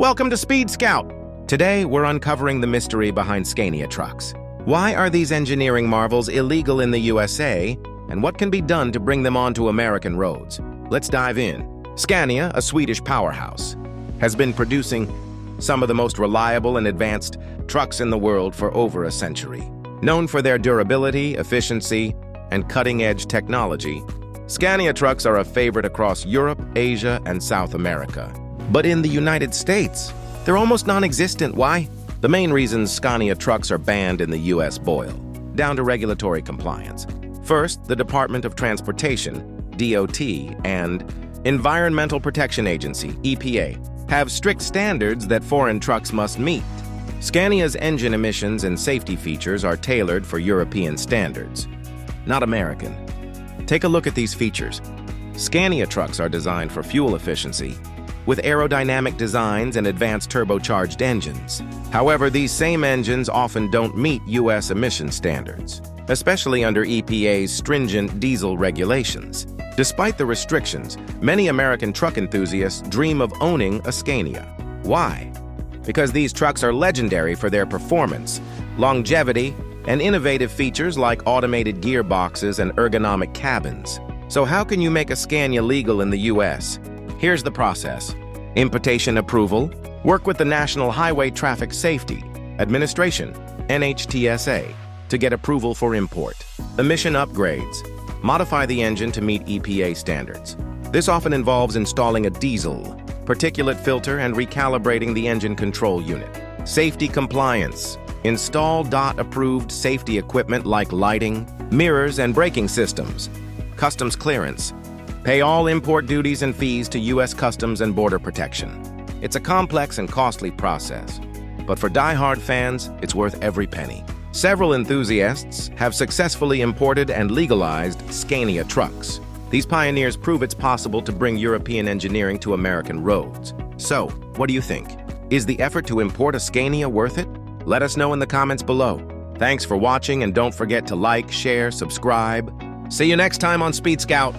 Welcome to Speed Scout! Today, we're uncovering the mystery behind Scania trucks. Why are these engineering marvels illegal in the USA, and what can be done to bring them onto American roads? Let's dive in. Scania, a Swedish powerhouse, has been producing some of the most reliable and advanced trucks in the world for over a century. Known for their durability, efficiency, and cutting-edge technology, Scania trucks are a favorite across Europe, Asia, and South America. But in the United States, they're almost non-existent. Why? The main reasons Scania trucks are banned in the U.S. boil down to regulatory compliance. First, the Department of Transportation, DOT, and Environmental Protection Agency, EPA, have strict standards that foreign trucks must meet. Scania's engine emissions and safety features are tailored for European standards, not American. Take a look at these features. Scania trucks are designed for fuel efficiency, with aerodynamic designs and advanced turbocharged engines. However, these same engines often don't meet U.S. emission standards, especially under EPA's stringent diesel regulations. Despite the restrictions, many American truck enthusiasts dream of owning a Scania. Why? Because these trucks are legendary for their performance, longevity, and innovative features like automated gearboxes and ergonomic cabins. So how can you make a Scania legal in the U.S.? Here's the process. Importation approval. Work with the National Highway Traffic Safety Administration, NHTSA, to get approval for import. Emission upgrades. Modify the engine to meet EPA standards. This often involves installing a diesel, particulate filter, and recalibrating the engine control unit. Safety compliance. Install DOT-approved safety equipment like lighting, mirrors, and braking systems. Customs clearance. Pay all import duties and fees to U.S. Customs and Border Protection. It's a complex and costly process, but for die-hard fans, it's worth every penny. Several enthusiasts have successfully imported and legalized Scania trucks. These pioneers prove it's possible to bring European engineering to American roads. So, what do you think? Is the effort to import a Scania worth it? Let us know in the comments below. Thanks for watching, and don't forget to like, share, subscribe. See you next time on Speed Scout.